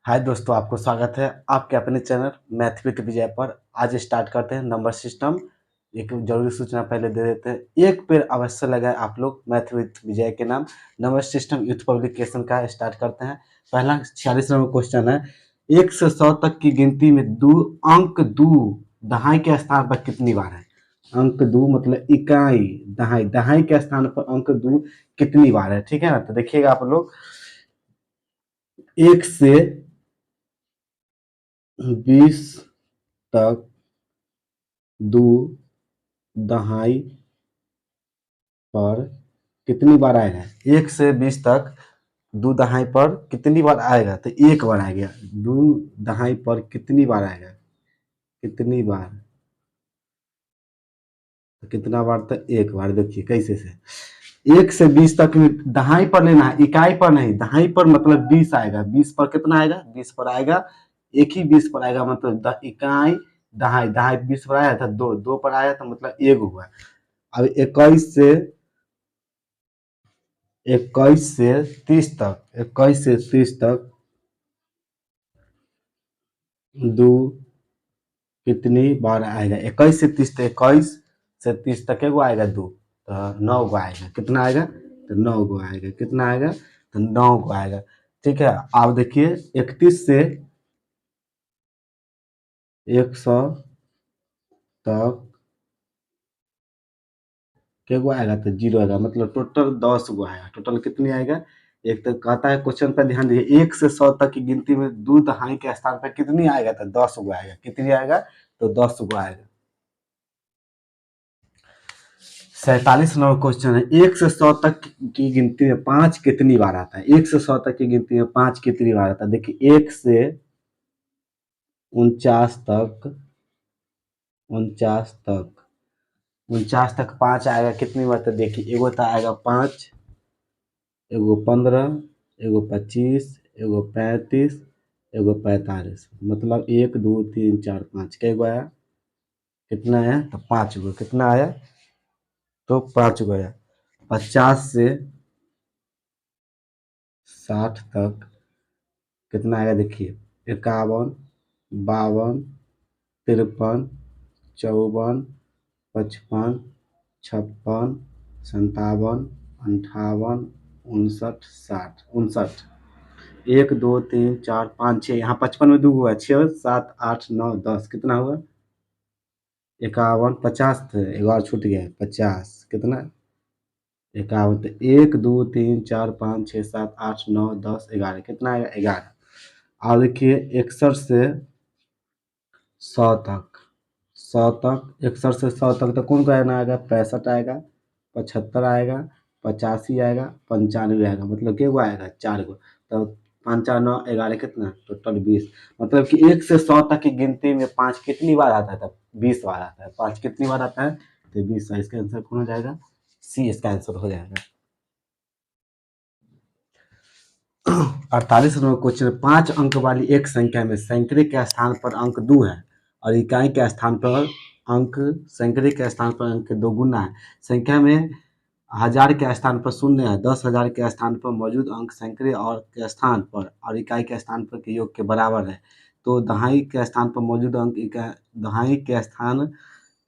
हाय दोस्तों, आपको स्वागत है आपके अपने चैनल मैथ विद विजय पर। आज स्टार्ट करते हैं नंबर सिस्टम। एक जरूरी सूचना पहले दे देते हैं, एक पेड़ अवश्य लगाए आप लोग मैथ विद विजय के नाम। नंबर सिस्टम यूथ पब्लिकेशन का स्टार्ट करते हैं। पहला 46 नंबर क्वेश्चन है, 1 से 100 तक की गिनती में अंक दो दहाई के स्थान पर कितनी बार है। अंक दो मतलब इकाई, दहाई, दहाई के स्थान पर अंक दो कितनी बार है, ठीक है ना। तो देखिएगा आप लोग, 1 से 20 तक दो दहाई पर कितनी बार आएगा। 1 से 20 तक दो दहाई पर कितनी बार आएगा, तो एक बार आएगा। दो दहाई पर कितनी बार आएगा, कितनी बार, तो कितना बार, तो एक बार। देखिए कैसे से 1 से 20 तक में दहाई पर लेना है, इकाई पर नहीं। दहाई पर मतलब 20 आएगा, 20 पर कितना आएगा, 20 पर आएगा, एक ही 20 पर आएगा, मतलब इकाई दहाई, दहाई 20 पर आया था, दो दो पर आया तो मतलब एक हुआ। अब 21 से 30 तक, 21 से 30 तक दो कितनी बार आएगा। 21 से 30 तक, 21 से 30 तक एगो आएगा दो, तो 9 गो आएगा। कितना आएगा, तो 9 गो आएगा। कितना आएगा, तो 9 गो आएगा। ठीक है। आप देखिए 31 से 100 तक क्या गो आएगा, तो 0 आएगा, मतलब टोटल 10 गो आएगा। टोटल कितनी आएगा, एक तो कहता है क्वेश्चन पर ध्यान दीजिए, 1 से 100 तक की गिनती में दो दहाई के स्थान पर कितनी आएगा, तो 10 गो आएगा। कितनी आएगा, तो 10 गो आएगा। 47 नंबर क्वेश्चन है, 1 से 100 तक की गिनती में 5 कितनी बार आता है। 1 से 100 तक की गिनती में 5 कितनी बार आता है। देखिए 1 से 49 तक, 49 तक 5 आएगा कितनी बार, तो देखिए एगो तो आएगा 5, एगो 15, एगो 25, एगो 35, एगो 45, मतलब 1 2 3 4 5 कै गो आया, कितना आया, तो 5 गो। कितना आया, तो 5 गो आया। 50 से 60 तक कितना आएगा, देखिए 51, 52, 53, 54, 55, 56, 57, 58, 59, 60, 59, 1 2 3 4 5 6, यहाँ 55 में दो हुआ, 6 7 8 9 10, कितना हुआ, 51, 50 थे, एक और छूट गया 50, कितना 51, तो 1 2 3 4 5 6 7 8 9 10 11, कितना आएगा, 11। और देखिए 61 से 100 तक, 100 तक, 61 से 100 तक तो कौन का आएगा, 65 आएगा, 75 आएगा, 85 आएगा, 95 आएगा, मतलब क्या गो आएगा, 4 गो। तो 5 4 9 11, कितना टोटल 20, मतलब कि 1 से 100 तक की गिनती में 5 कितनी बार आता है, तब 20 बार आता है। 5 कितनी बार आता है, तो 20। इसका आंसर कौन हो जाएगा, सी इसका आंसर हो जाएगा। 48 नंबर क्वेश्चन, 5 अंक वाली एक संख्या में सैकड़े के स्थान पर अंक 2 है और इकाई के स्थान पर अंक, सैकड़े के स्थान पर अंक 2 गुना है। संख्या में 1000 के स्थान पर शून्य है, 10,000 के स्थान पर मौजूद अंक सैकड़े और के स्थान पर और इकाई के स्थान पर के योग के बराबर है। तो दहाई के स्थान पर मौजूद अंक, दहाई के स्थान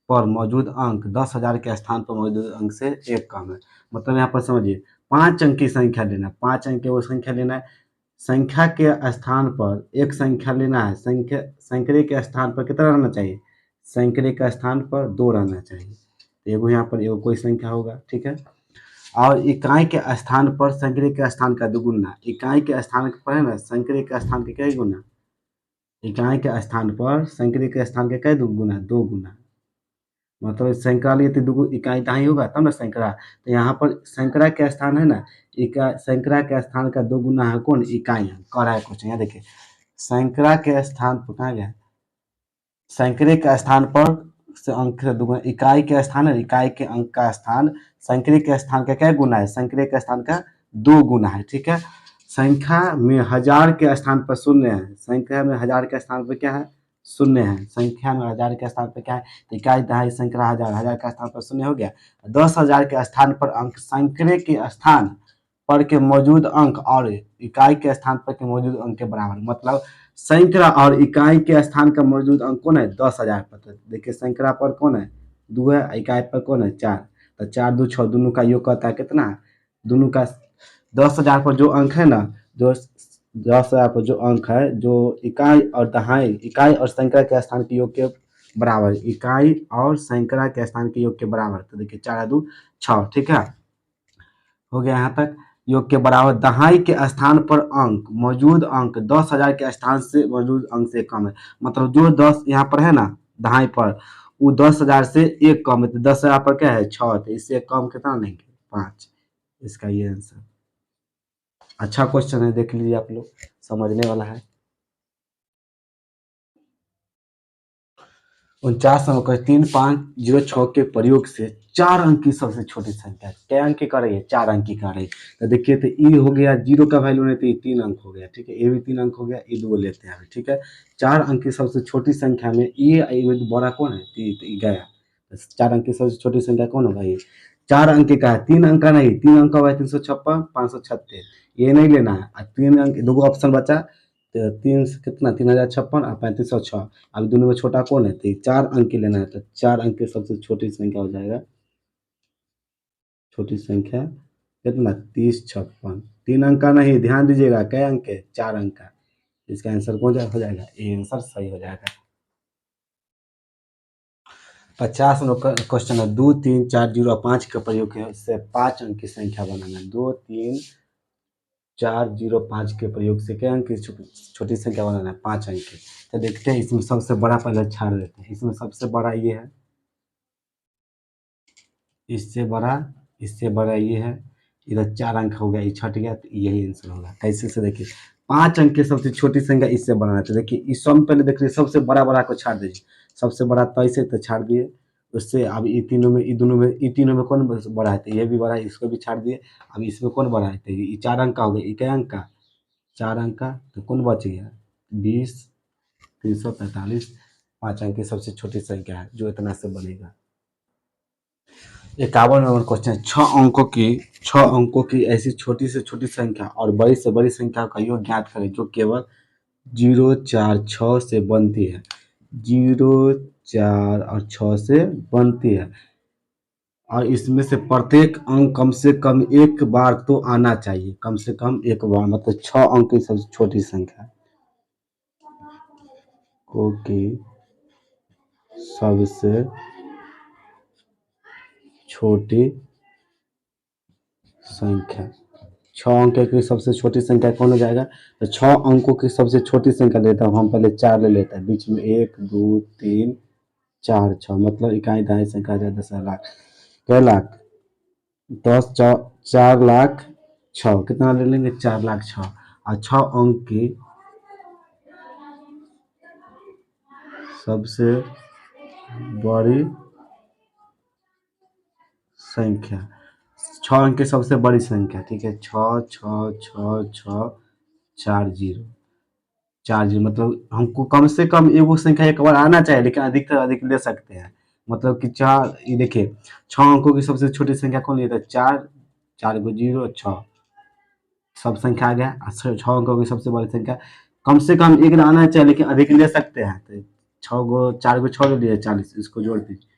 पर मौजूद अंक 10,000 के स्थान पर मौजूद अंक से एक कम है। मतलब यहाँ पर समझिए 5 अंक की संख्या लेना है, 5 अंक की वो संख्या लेना है। संख्या के स्थान पर एक संख्या लेना है, संख्या सैकड़े के स्थान पर कितना रहना चाहिए, सैकड़े के स्थान पर 2 रहना चाहिए। तो एगो यहाँ पर एगो कोई संख्या होगा, ठीक है। और इकाई के स्थान पर सैकड़े के स्थान का दुगुना, इकाई के स्थान पर है ना, सैकड़े के स्थान के कई गुना, इकाई के स्थान पर सैकड़े के स्थान के कई गुना, 2 गुना। मतलब सैकड़ा लिए तो दो इकाई दहाई होगा तब ना सैकड़ा। तो यहाँ पर सैकड़ा के स्थान है ना, इका सैकड़ा के स्थान का 2 गुना है कौन, इकाई है। कह रहा है क्वेश्चन, यहाँ देखिए सैकड़ा के स्थान पर कहाँ गया, सैकड़े के स्थान पर से अंक से दुगुना, इकाई के स्थान है, इकाई के अंक का स्थान सैकड़े के स्थान का क्या गुना है, सैकड़े के स्थान का 2 गुना है, ठीक है। संख्या में 1000 के स्थान पर शून्य है, संख्या में 1000 के स्थान पर क्या है, शून्य है। संख्या में 1000 के स्थान पर क्या है, तो इकाई दहाई सैकड़ा 1000, 1000 के स्थान पर शून्य हो गया। 10,000 के स्थान पर अंक सैकड़े के स्थान पर के मौजूद अंक और इकाई के स्थान पर के मौजूद अंक के बराबर। मतलब संख्या और इकाई के स्थान का मौजूद अंक कौन है 10,000 पर। तो देखिए संख्या पर कौन है 2 है, इकाई पर कौन है 4। तो 4 2 6 दोनों का योग करता है कितना, दोनों का 10,000 पर जो अंक है ना, जो 10,000 पर जो अंक है, जो इकाई और दहाई, इकाई और संख्या के स्थान के योग के बराबर, इकाई और संख्या के स्थान के योग के बराबर। तो देखिए 4 2 6, ठीक है, हो गया यहाँ तक। योग के बराबर दहाई के स्थान पर अंक मौजूद अंक 10,000 के स्थान से मौजूद अंक से कम है। मतलब जो 10 यहाँ पर है ना दहाई पर, वो 10,000 से एक कम है। तो 10,000 पर क्या है 6, तो इससे कम कितना लेंगे 5। इसका ये आंसर। अच्छा क्वेश्चन है, देख लीजिए आप लोग, समझने वाला है। 49 3506 के प्रयोग से 4 अंक की सबसे छोटी संख्या, क्या अंक की कर रही है 4 अंक की कर रही है। तो देखिए तो ई हो गया, जीरो का वैल्यू नहीं तो ये 3 अंक हो गया, ठीक है, ये भी 3 अंक हो गया, ये 2 लेते हैं अभी, ठीक है। 4 अंक की सबसे छोटी संख्या में ये बड़ा कौन है, तो ये गया। 4 अंक की सबसे छोटी संख्या कौन होगा, ये 4 अंक का है, 3 अंक का नहीं, 3 अंक का हुआ 356 536, ये नहीं लेना है। 3 अंक, दो ऑप्शन बचा, तो 3 से कितना 3056 और 3506। अब दोनों में छोटा कौन है, तो 4 अंक की लेना है। तो 4 अंक की सबसे छोटी संख्या हो जाएगा, छोटी संख्या कितना 3056, 3 अंक का नहीं, ध्यान दीजिएगा, क्या अंक है 4 अंक का। इसका आंसर कौन हो जाएगा, ये आंसर सही हो जाएगा। 50 नंबर क्वेश्चन है, 2 3 4 0 5 का प्रयोग है, इससे 5 अंक की संख्या बनाना है। 2 3 4 0 5 के प्रयोग से क्या अंक की छोटी संख्या बनाना है, 5 अंक की। तो देखते हैं इसमें सबसे बड़ा पहले छाड़ देते हैं। इसमें सबसे बड़ा ये है, इससे बड़ा ये है, इधर 4 अंक हो गया, ये छट गया, तो यही आंसर होगा। कैसे से देखिए 5 अंक की सबसे छोटी संख्या इससे बनाना है। तो देखिए इस सम पहले देख लीजिए, सबसे बड़ा बड़ा को छाड़ दीजिए, सबसे बड़ा तो ऐसे तो छाड़ दिए, उससे अब ये तीनों में, ये दोनों में, ये तीनों में कौन बड़ा है, तो ये भी बड़ा है, इसको भी छाड़ दिए। अब इसमें कौन बड़ा है, तो ये 4 अंक का हो गया, ये क्या अंक का 4 अंक का, तो कौन बच गया 20 345। 5 अंक की सबसे छोटी संख्या है जो इतना से बनेगा। 51 नंबर क्वेश्चन है, 6 अंकों की ऐसी छोटी से छोटी संख्या और बड़ी से बड़ी संख्या का योग ज्ञात करें जो केवल 0 4 6 से बनती है। 0 4 और 6 से बनती है और इसमें से प्रत्येक अंक कम से कम एक बार तो आना चाहिए, कम से कम एक बार। मतलब 6 अंक की सबसे छोटी संख्या को की सबसे छोटी संख्या, 6 अंक की सबसे छोटी संख्या कौन हो जाएगा, तो 6 अंकों की सबसे छोटी संख्या लेता हूँ, हम पहले 4 ले लेते हैं, बीच में 1 2 3 4 6, मतलब इकाई दहाई संख्या 10 लाख, क्या लाख 10 4 लाख 6, कितना ले लेंगे 4 लाख 6। और 6 अंक की सबसे बड़ी संख्या, 6 अंक की सबसे बड़ी संख्या, ठीक है, 6 6 6 6 4 0 4 0, मतलब हमको कम से कम एगो संख्या एक बार आना चाहिए, लेकिन अधिक से अधिक ले सकते हैं। मतलब कि 4, ये देखिए 6 अंकों की सबसे छोटी संख्या कौन लेता है 4, 4 को 0 6, सब संख्या आ गया। 6 अंकों की सबसे बड़ी संख्या कम से कम एक आना चाहिए, लेकिन अधिक ले सकते हैं। तो 6 को 4 को 6 ले लिया 40, इसको जोड़ दीजिए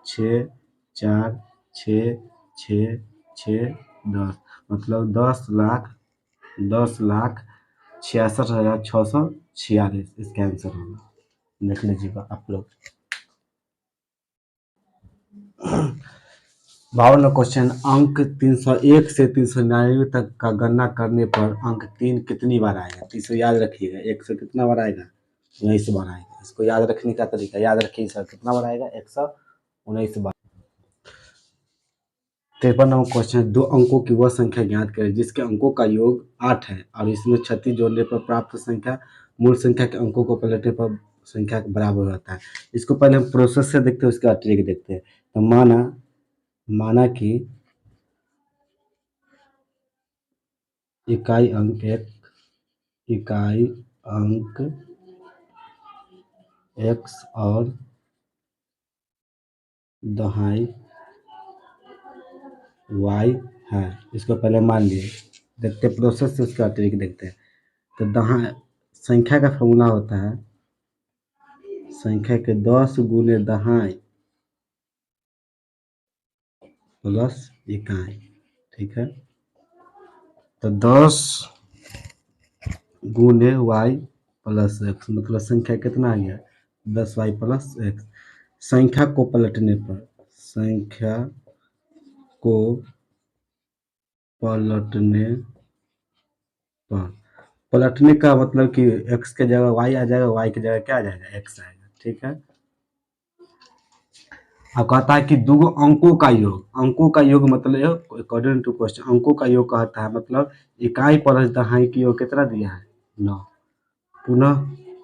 6 4 6 6 6 10, मतलब 10,66,646, इसका आंसर होगा। देख लीजिएगा आप लोग। 52 क्वेश्चन, अंक 301 से 399 तक का गणना करने पर अंक 3 कितनी बार आएगा। तो इसे याद रखिएगा, 1 से कितना बार आएगा 19 बार आएगा। इसको याद रखने का तरीका याद रखिए, सर कितना बार आएगा 119 बार। 53 नंबर क्वेश्चन, 2 अंकों की वह संख्या ज्ञात करें जिसके अंकों का योग 8 है और इसमें 36 जोड़ने पर प्राप्त संख्या मूल संख्या के अंकों को पलटने पर संख्या के बराबर होता है। इसको पहले हम प्रोसेस से देखते हैं, उसके बाद ट्रिक देखते हैं। तो माना कि इकाई अंक x और दहाई y है, इसको पहले मान लिए। देखते प्रोसेस से उसका ट्रिक देखते हैं। तो दहा संख्या का फॉर्मूला होता है संख्या के 10 गुने दहाई प्लस इकाई, ठीक है। तो 10 गुने वाई प्लस एक्स मतलब संख्या कितना आ गया 10y प्लस एक्स। संख्या को पलटने पर पलटने का मतलब कि x के जगह y आ जाएगा, y की जगह क्या आ जाएगा x आएगा, ठीक है। अब कहता है कि दो अंकों का योग मतलब अकॉर्डिंग टू क्वेश्चन अंकों का योग कहता है मतलब इकाई प्लस दहाई की योग कितना दिया है 9। पुनः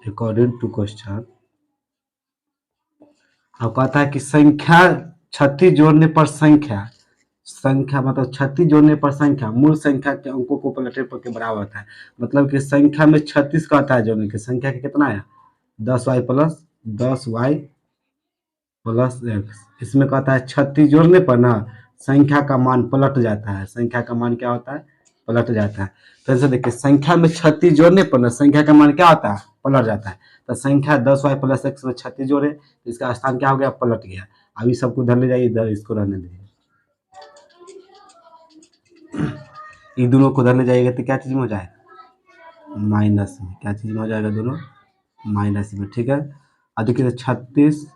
अकॉर्डिंग टू क्वेश्चन अब कहता है कि संख्या 36 जोड़ने पर संख्या मतलब 36 जोड़ने पर संख्या मूल संख्या के अंकों को पलटने पर के बराबर होता है। मतलब कि संख्या में 36 का आता है जोड़ने की संख्या का कितना है 10y प्लस एक्स। इसमें कहता है 36 जोड़ने पर ना संख्या का मान पलट जाता है। संख्या का मान क्या होता है पलट जाता है। फिर से देखिए संख्या में 36 जोड़ने पर ना संख्या का मान क्या होता है पलट जाता है। तो संख्या 10y प्लस एक्स में 36 जोड़े तो इसका स्थान क्या हो गया पलट गया। अभी सबको उधर ले जाइए, इधर इसको रहने दीजिए। इन दोनों को उधर ले जाइएगा तो क्या चीज में हो जाएगा माइनस में। क्या चीज में हो जाएगा दोनों माइनस में, ठीक है। अब देखिए 36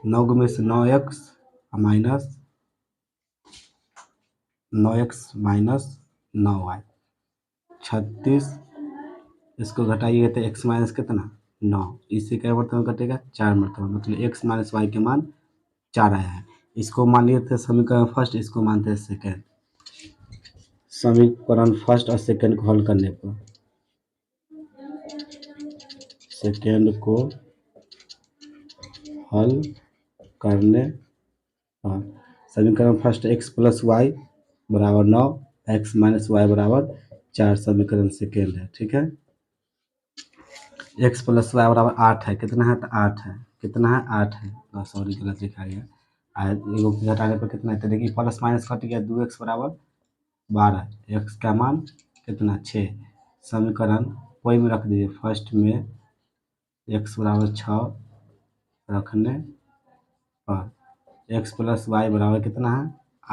9 में से 9x minus 9x minus 9y 36 इसको घटाइएगा तो x माइनस कितना 9 इससे क्या मरतबा घटेगा 4 मरतबा मतलब x माइनस वाई के मान 4 आया है। इसको मान लिए थे समीकरण फर्स्ट, इसको मानते हैं सेकेंड। समीकरण फर्स्ट और सेकेंड को हल करने पर सेकेंड को हल करने पर समीकरण फर्स्ट x प्लस वाई बराबर 9 x माइनस वाई बराबर 4 समीकरण सेकेंड है, ठीक है। x प्लस वाई बराबर 8 है कितना है तो 8 है कितना है 8 है सॉरी गलत लिखा गया। एगो घटाने पर कितना है तो देखिए प्लस माइनस कट गया 2x बराबर 12 x का मान कितना 6 समीकरण कोई में रख दीजिए फर्स्ट में x बराबर 6 रखने पर x प्लस वाई बराबर कितना है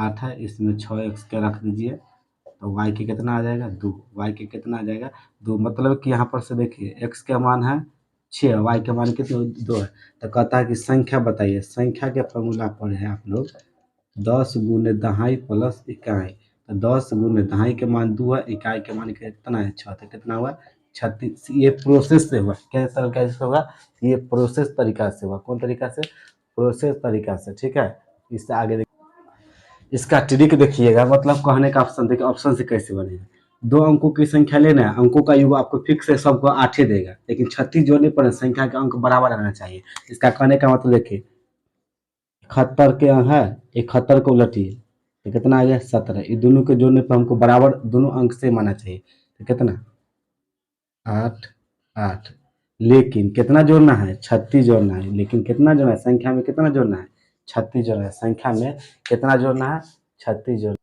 8 है इसमें 6x क्या रख दीजिए तो y के कितना आ जाएगा 2 y के कितना आ जाएगा 2 मतलब कि यहाँ पर से देखिए x का मान है 6 y के मान कितने 2 है। तो कहता है कि संख्या बताइए संख्या के फॉर्मूला पर है आप लोग 10 गुने दहाई प्लस इकाई। तो 10 गुने दहाई के मान 2 है इकाई के मान कितना है 6 तो कितना हुआ 36। ये प्रोसेस से हुआ कैसे होगा ये प्रोसेस तरीका से हुआ। कौन तरीका से प्रोसेस तरीका से, ठीक है। इससे आगे इसका ट्रिक देखिएगा मतलब कहने का ऑप्शन देखिए ऑप्शन से कैसे बनेगा। 2 अंकों की संख्या लेना है अंकों का योग आपको फिक्स है सबको 8 ही देगा लेकिन 36 जोड़ने पर संख्या के अंक बराबर आना चाहिए। इसका कहने का मतलब देखिए 71 के है 71 को उलटिए तो कितना आ गया 17। ये दोनों के जोड़ने पर हमको बराबर दोनों अंक से माना चाहिए तो कितना 8 8 लेकिन कितना जोड़ना है 36 जोड़ना है। लेकिन कितना जोड़ना है संख्या में कितना जोड़ना है 36 जोड़ना है। संख्या में कितना जोड़ना है 36 जोड़ना।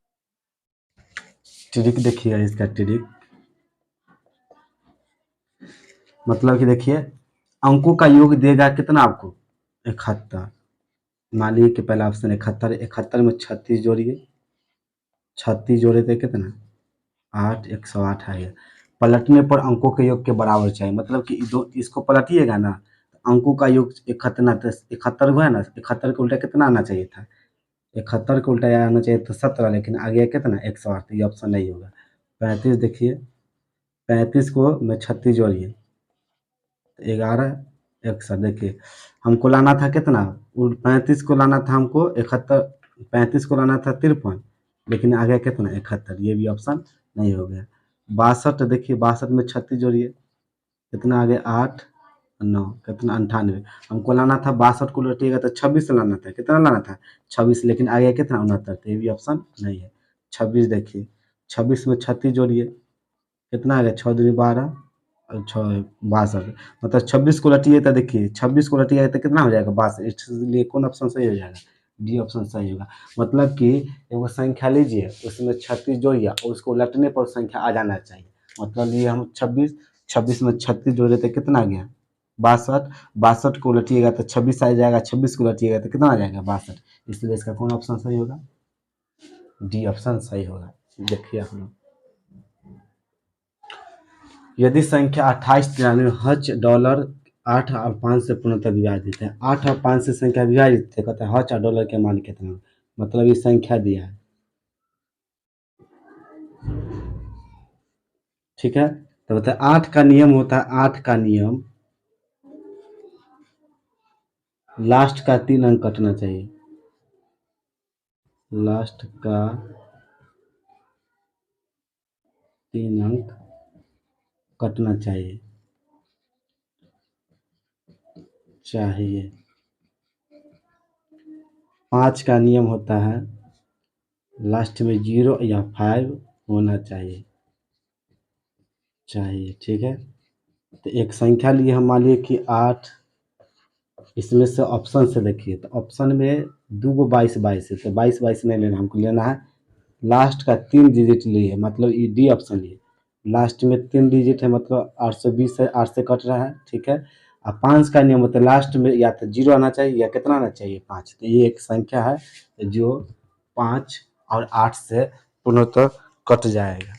ट्रिक देखिएगा इसका ट्रिक मतलब कि देखिए अंकों का योग देगा कितना आपको 71। मान लीजिए कि पहला ऑप्शन 71 71 में 36 जोड़िए 36 जोड़े थे कितना 8 108 आएगा। पलटने पर अंकों के योग के बराबर चाहिए मतलब कि इसको पलटिएगा ना तो अंकों का योग 71 हुआ है ना 71 का उल्टा कितना आना चाहिए था 71 का उल्टा आना चाहिए था 17 लेकिन आ गया कितना 108 ये ऑप्शन नहीं होगा। 35 देखिए 35 को में 36 जोड़िए 11 61 देखिए हमको लाना था कितना 35 को लाना था हमको 71 35 को लाना था 53 लेकिन आ गया कितना 71 ये भी ऑप्शन नहीं हो गया। 62 देखिए 62 में 36 जोड़िए कितना आ गया 8 9 कितना 98 हमको लाना था 62 को लौटिएगा तो 26 लाना था कितना लाना था 26 लेकिन आ गया कितना 69 तो ये भी ऑप्शन नहीं है। 26 देखिए 26 में 36 जोड़िए कितना आ गया 6 दूनी 12 और 6 62 मतलब 26 को लटिए तो देखिए 26 को लटिएगा तो कितना हो जाएगा 62 इसलिए कौन ऑप्शन सही हो जाएगा डी ऑप्शन सही होगा। मतलब कि एगो संख्या लीजिए, उसमें 36 जोड़िए और उसको उलटने पर संख्या आ जाना चाहिए। मतलब ये हम 26, 26 में 36 जोड़े तो कितना आ गया 62, 62 को उलटिएगा तो 26 आ जाएगा, 26 को उलटिएगा तो कितना आ जाएगा 62। इसलिए इसका कौन ऑप्शन सही होगा, डी ऑप्शन सही होगा। देखिए आप लोग, यदि संख्या 2893 हज डॉलर 8 और 5 से पूर्णतः विभाजित है, 8 और 5 से संख्या विभाजित है, कहते हैं हज और डॉलर के मान कितना, मतलब ये संख्या दिया है, ठीक है। तो बताए 8 का नियम होता है, 8 का नियम लास्ट का 3 अंक कटना चाहिए, लास्ट का 3 अंक कटना चाहिए, चाहिए। 5 का नियम होता है लास्ट में 0 या 5 होना चाहिए, चाहिए, ठीक है। तो एक संख्या लिए हम, मान लिए कि 8, इसमें से ऑप्शन से देखिए तो ऑप्शन में 2 गो 22 22 है, तो 22 22 नहीं लेना, हमको लेना है लास्ट का 3 डिजिट लिए, मतलब ये डी ऑप्शन लिए, लास्ट में 3 डिजिट है, मतलब 820 है, 8 से कट रहा है, ठीक है। और 5 का नियम होता है लास्ट में या तो 0 आना चाहिए या कितना आना चाहिए 5, तो ये एक संख्या है जो 5 और 8 से पूर्णतः कट जाएगा।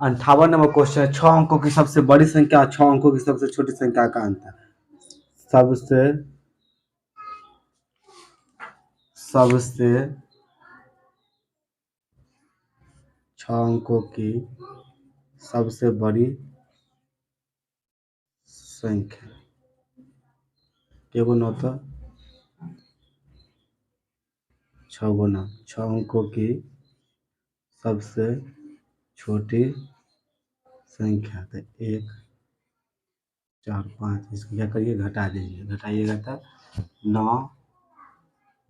58 नंबर क्वेश्चन है, 6 अंकों की सबसे बड़ी संख्या और 6 अंकों की सबसे छोटी संख्या का अंतर। सबसे सबसे 6 अंकों की सबसे बड़ी संख्या क्या गुना होता? 6 गुना 6 अंकों की सबसे छोटी संख्या। तो 1 4 5 इसको क्या करिए घटा दीजिए, घटाइएगा तो 9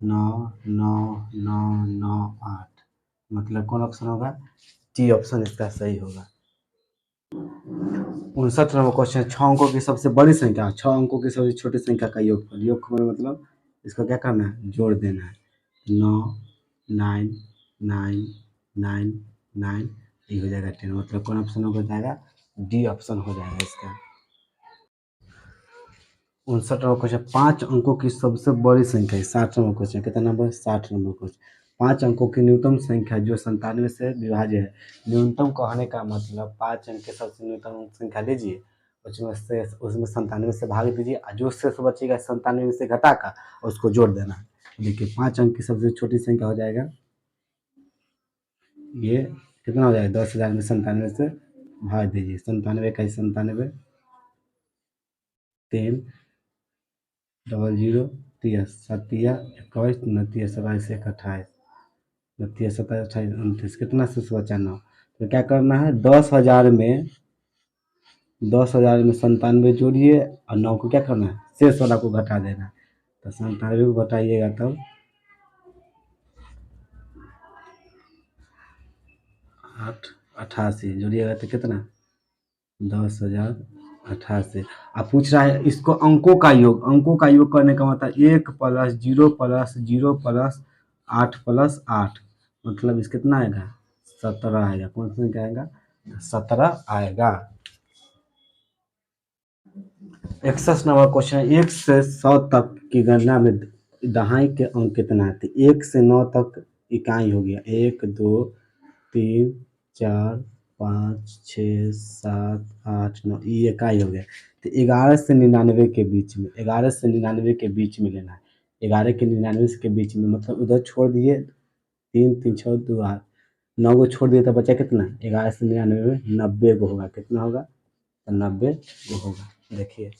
9 9 9 9 8, मतलब कौन ऑप्शन होगा? टी ऑप्शन इसका सही होगा। 59 नंबर क्वेश्चन, 6 अंकों की सबसे बड़ी संख्या 6 अंकों की सबसे छोटी संख्या का योगफल। योगफल मतलब इसको क्या करना है? जोड़ देना है। 9 9 9 9 9 ये हो जाएगा 10, मतलब कौन ऑप्शन हो जाएगा? डी ऑप्शन हो जाएगा इसका। 59 नंबर क्वेश्चन, 5 अंकों की सबसे बड़ी संख्या है। 60 नंबर क्वेश्चन, कितना नंबर? 60 नंबर क्वेश्चन, 5 अंकों की न्यूनतम संख्या जो 97 से विभाज्य है। न्यूनतम कहने का मतलब 5 अंक के सबसे न्यूनतम संख्या लीजिए, उसमें 97 से भाग दीजिए और जो शेष बचेगा 97 में से घटा कर उसको जोड़ देना है। देखिए 5 अंक की सबसे छोटी संख्या हो जाएगा, ये कितना हो जाएगा? 10,000 में 97 से भाग दीजिए। 97 का 97 3 00 30 सतिया 21 29 27 1 28 29 27 28 29, कितना शेष बचा? 9। तो क्या करना है? 10,000 में 97 जोड़िए और 9 को क्या करना है? शेष वाला को घटा देना है। तो 97 को घटाइएगा तब 88 जोड़िएगा तो कितना? 10,088। अब पूछ रहा है इसको अंकों का योग। अंकों का योग करने का मतलब 1 प्लस 0 प्लस 0 प्लस 8 प्लस 8, मतलब इस कितना आएगा? 17 आएगा। कौन सा संख्या आएगा? 17 आएगा। 61 नंबर क्वेश्चन, 1 से 100 तक की गणना में दहाई के अंक कितना है? तो 1 से 9 तक इकाई हो गया 1 2 3 4 5 6 7 8 9, ये इकाई हो गया। तो 11 से 99 के बीच में, 11 से 99 के बीच में लेना है। 11 के 99 के बीच में मतलब उधर छोड़ दिए 3 3 6 2 8, 9 को छोड़ दिए तो बचा कितना? 11 से 99 में 90 को होगा। कितना होगा? तो 90 को होगा। देखिए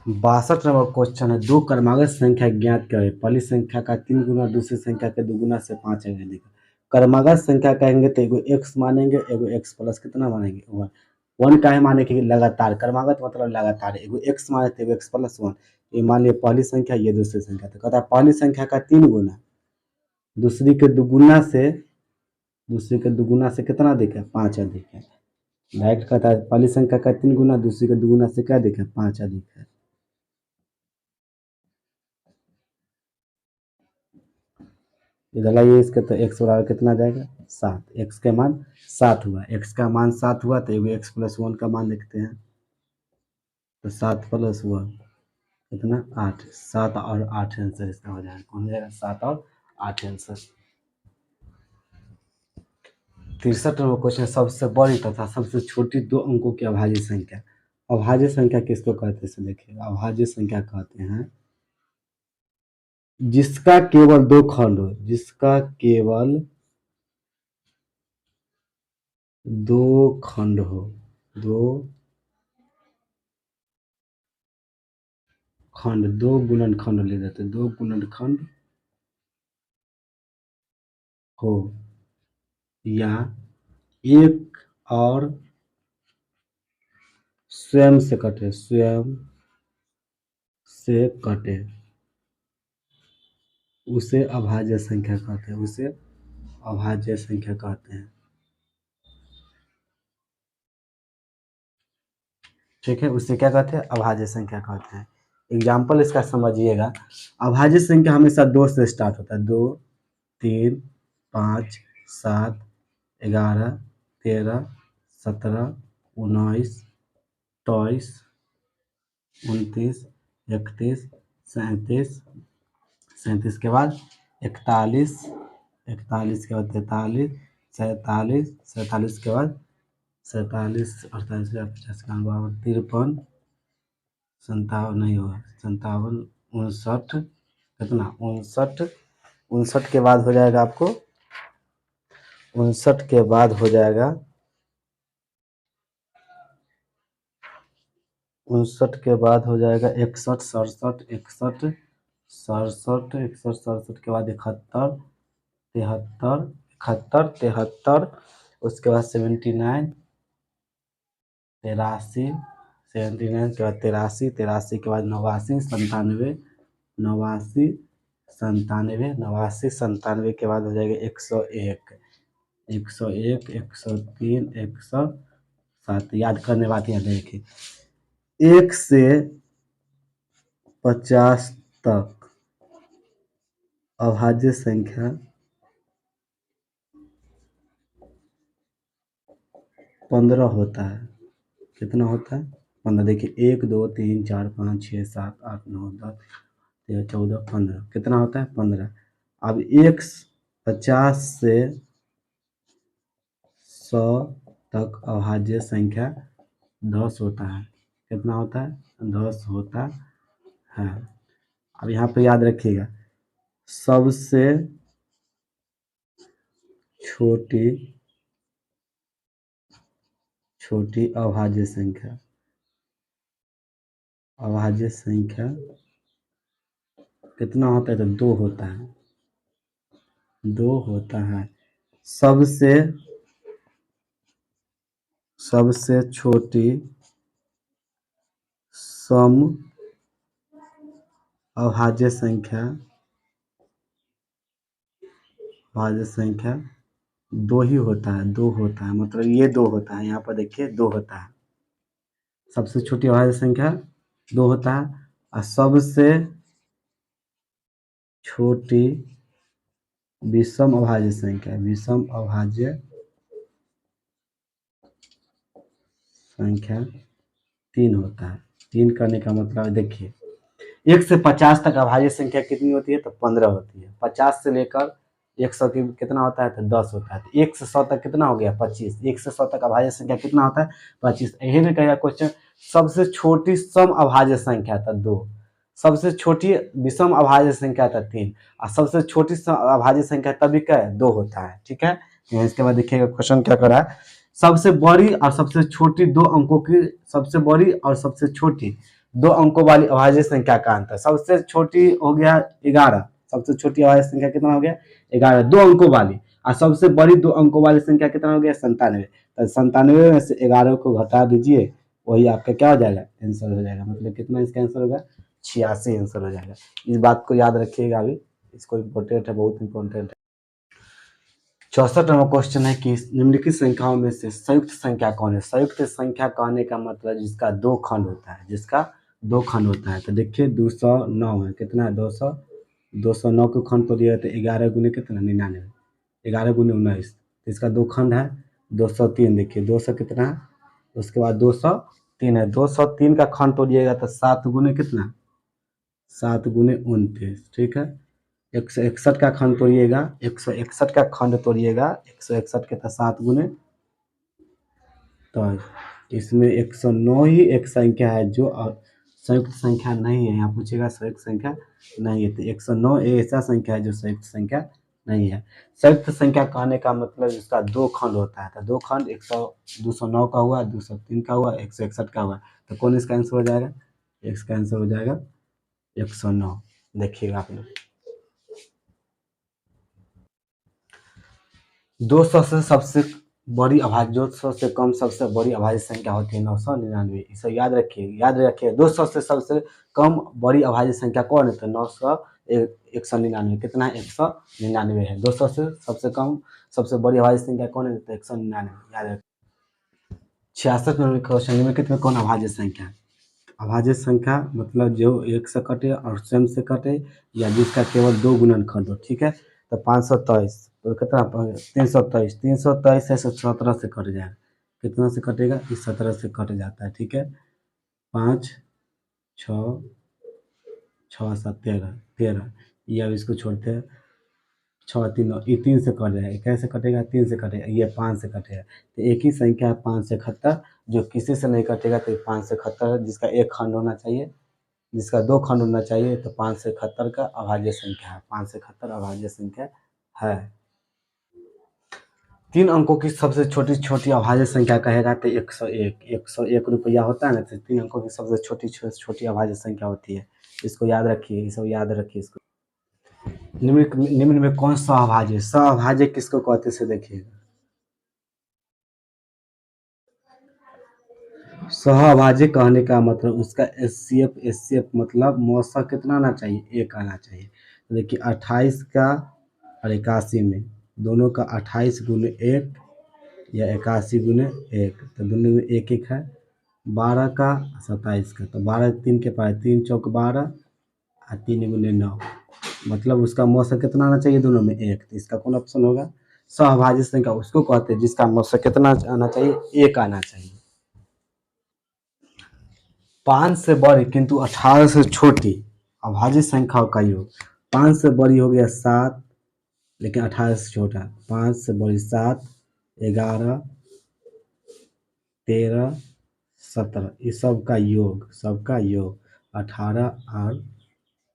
62 नंबर क्वेश्चन है, दो क्रमागत संख्या ज्ञात करें। पहली संख्या का 3 गुना, दूसरी संख्या के 2 गुना से 5 अंक देगा। क्रमागत संख्या कहेंगे तो एगो x मानेंगे, एगो x प्लस कितना मानेंगे? 1। 1 काहे माने कि लगातार, क्रमागत मतलब लगातार। एगो x माने तो एगो x प्लस 1। ये मान लिया पहली संख्या, ये दूसरी संख्या। तो कहता है पहली संख्या का 3 गुना, दूसरी के 2 गुना से, दूसरी के 2 गुना से कितना देगा? 5 अधिक है। डायरेक्ट कहता है पहली संख्या का 3 गुना, दूसरी के 2 गुना से क्या देखा? 5 अधिक है। इधर लाइए इसके, तो x बराबर कितना जाएगा? 7। x का मान 7 हुआ, x का मान 7 हुआ तो एगो x प्लस 1 का मान लिखते हैं। तो 7 प्लस 1 कितना? 8। 7 और 8 आंसर इसका हो जाएगा। कौन हो जाएगा? 7 और 8 आंसर। 63 नंबर क्वेश्चन, सबसे बड़ी तथा सबसे छोटी दो अंकों की अभाज्य संख्या। अभाज्य संख्या किसको कहते हैं? देखिए अभाज्य संख्या कहते हैं जिसका केवल 2 खंड हो, जिसका केवल 2 खंड हो, 2 खंड, 2 गुणनखंड ले लेते हैं, 2 गुणनखंड हो या एक और स्वयं से कटे, स्वयं से कटे, उसे अभाज्य संख्या कहते हैं, उसे अभाज्य संख्या कहते हैं। ठीक है, उसे क्या कहते हैं? अभाज्य संख्या कहते हैं। एग्जाम्पल इसका समझिएगा। अभाज्य संख्या हमेशा 2 से स्टार्ट होता है। 2 3 5 7 11 13 17 19 22 29 31 37 37 के बाद 41 41 के बाद 43 सैंतालीस, सैंतालीस के बाद 47, 48, 50, 51, 53, 57 नहीं होगा, 57, 59, कितना 59, 59 के बाद हो जाएगा आपको, 59 के बाद हो जाएगा, 59 के बाद हो जाएगा 61, 67, 61, 67, 61, 67 के बाद 71, 73, 71, 73, उसके बाद 79, 83, 79 के बाद 83, 83 के बाद 89, 97, 89, 97, 89, 97 के बाद हो जाएगा 101, 101, 103, 107। याद करने बात याद देखिए, 1 से 50 तक अभाज्य संख्या 15 होता है। कितना होता है? 15। देखिए 1, 2, 3, 4, 5, 6, 7, 8, 9, 10, 13, 14, 15। कितना होता है? 15। अब 50 से 100 तक अभाज्य संख्या 10 होता है। कितना होता है? 10 होता है। अब यहाँ पे याद रखिएगा, सबसे छोटी अभाज्य संख्या, अभाज्य संख्या कितना होता है? तो 2 होता है, 2 होता है। सबसे छोटी सम अभाज्य संख्या, अभाज्य संख्या 2 ही होता है, 2 होता है, मतलब ये 2 होता है। यहाँ पर देखिए 2 होता है। सबसे छोटी अभाज्य संख्या 2 होता है, और सबसे छोटी विषम अभाज्य संख्या, विषम अभाज्य संख्या 3 होता है। 3 करने का मतलब देखिए, 1 से 50 तक अभाज्य संख्या कितनी होती है? तो 15 होती है। 50 से लेकर 100 की कितना होता है? तो 10 होता है। तो 1 से 100 तक कितना हो गया? 25। 1 से 100 तक अभाज्य संख्या कितना होता है? 25। यही में कहेगा क्वेश्चन, सबसे छोटी सम अभाज्य संख्या था 2, सबसे छोटी विषम अभाज्य संख्या था 3, और सबसे छोटी अभाज्य संख्या तभी क्या है? 2 होता है। ठीक है, इसके बाद देखिएगा क्वेश्चन क्या कर रहा है, सबसे बड़ी और सबसे छोटी 2 अंकों की, सबसे बड़ी और सबसे छोटी 2 अंकों वाली अभाज्य संख्या का अंतर। सबसे छोटी हो गया 11, सबसे छोटी अभाज्य संख्या कितना हो गया? 11, 2 अंकों वाली, और सबसे बड़ी 2 अंकों वाली संख्या कितना हो गया? 97। तो 97 में से 11 को घटा दीजिए, वही आपका क्या हो जाएगा? आंसर हो जाएगा। मतलब कितना इसका आंसर होगा? 86 आंसर हो जाएगा। इस बात को याद रखिएगा, अभी इसको इम्पोर्टेंट है, बहुत इंपॉर्टेंट है। 64 नंबर क्वेश्चन है कि निम्नलिखित संख्याओं में से संयुक्त संख्या कौन है? संयुक्त संख्या कहने का मतलब जिसका 2 खंड होता है, जिसका 2 खंड होता है। तो देखिए 209 है, कितना है? 209 को खंड तो दिया, तो 11 गुने कितना? 99, 11 गुने 19, तो इसका 2 खंड है 203। देखिए 200 कितना है, उसके बाद 203 है, 203 का खंड तोड़िएगा तो 7 गुने कितना? 7 गुने 29। ठीक है, 161 का खंड तोड़िएगा, 161 का खंड तोड़िएगा, 161 के तो 7 गुने, तो इसमें 109 ही एक संख्या है जो संयुक्त संख्या नहीं है। यहाँ पूछेगा संयुक्त संख्या नहीं है, तो 109 ऐसा संख्या है जो संयुक्त संख्या नहीं है। संयुक्त संख्या कहने का मतलब इसका 2 खंड होता है। तो 2 खंड 209 का हुआ, 203 का हुआ, 161 का हुआ, तो कौन इसका आंसर हो जाएगा? इसका आंसर हो जाएगा 109। देखिएगा आप लोग, 200 से सबसे बड़ी अभाज्य, 200 से कम सबसे बड़ी अभाज्य संख्या होती है 999। इसे याद रखिए, याद रखिए। 200 से सबसे कम बड़ी अभाज्य संख्या कौन है? तो 199। कितना है? 199 है। 200 से सबसे कम सबसे बड़ी अभाज्य संख्या कौन है? तो 199, याद रखिए। 66 नंबर क्वेश्चन, निम्नलिखित में कौन अभाज्य संख्या है? अभाज्य संख्या मतलब जो 1 से कटे और स्वयं से कटे, या जिसका केवल 2 गुणनखंड हो। ठीक है, तो 523, तो कितना? 323, 323 है 17 से कट जाएगा। कितना से कटेगा? इस 17 से कट जाता है। ठीक है, 5, 6, 6, 7, 13, 13, ये अब इसको छोड़ते हैं, 6 3 ये 3 से कट जाएगा, कैसे कटेगा 3 से कटेगा, ये 5 से कटेगा। तो एक ही संख्या है 5 से 71 जो किसी से नहीं कटेगा, तो 5 से 71 है जिसका एक खंड होना चाहिए, जिसका 2 खंड होना चाहिए, तो 5 से 71 का अभाज्य संख्या है, 5 से 71 अभाज्य संख्या है। 3 अंकों की सबसे छोटी अभाज्य संख्या कहेगा तो 101, 101 रुपया होता है ना, तो 3 अंकों की सबसे छोटी अभाज्य संख्या होती है। इसको याद रखिए, ये सब याद रखिए इसको। निम्न में कौन सा अभाज्य, सअभाज्य किसको कहते से देखिएगा। सहअभाज्य कहने का मतलब उसका एचसीएफ मतलब मौसा कितना आना चाहिए, 1 आना चाहिए। तो देखिए 28 का और 81 में दोनों का 28 गुने 1 या 81 गुने 1, तो दोनों में 1 1 है। 12 का 27 का, तो 12 3 के पास 3 चौक 12 और 3 गुने 9, मतलब उसका मौसा कितना आना चाहिए दोनों में 1। तो इसका कौन ऑप्शन होगा, सहअभाज्य संख्या उसको कहते हैं जिसका मौसा कितना आना चाहिए, 1 आना चाहिए। 5 से बड़ी किंतु 18 से छोटी अभाज्य संख्याओं का योग। 5 से बड़ी हो गया 7, लेकिन 18 से छोटा। 5 से बड़ी 7, 11, 13, 17, ये सबका योग 18 और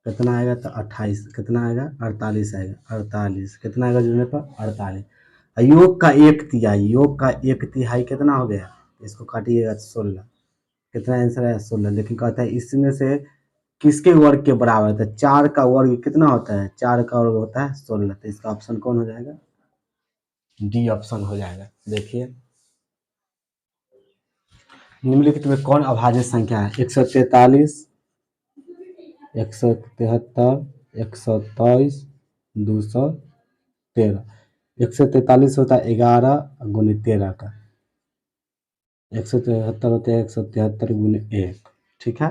कितना आएगा, तो 28 कितना आएगा, 48 आएगा, 48 कितना आएगा जुड़ने पर 48। योग का 1/3 कितना हो गया, इसको काटिएगा 16, कितना आंसर है 16। लेकिन कहता है इसमें से किसके वर्ग के बराबर है, तो 4 का वर्ग कितना होता है, 4 का वर्ग होता है 16। तो इसका ऑप्शन कौन हो जाएगा, डी ऑप्शन हो जाएगा। देखिए निम्नलिखित में कौन अभाज्य संख्या है, 143, 173, 123, 213। 143 होता है 11 गुने 13 का, 173 होता है 173 गुने 1, ठीक है।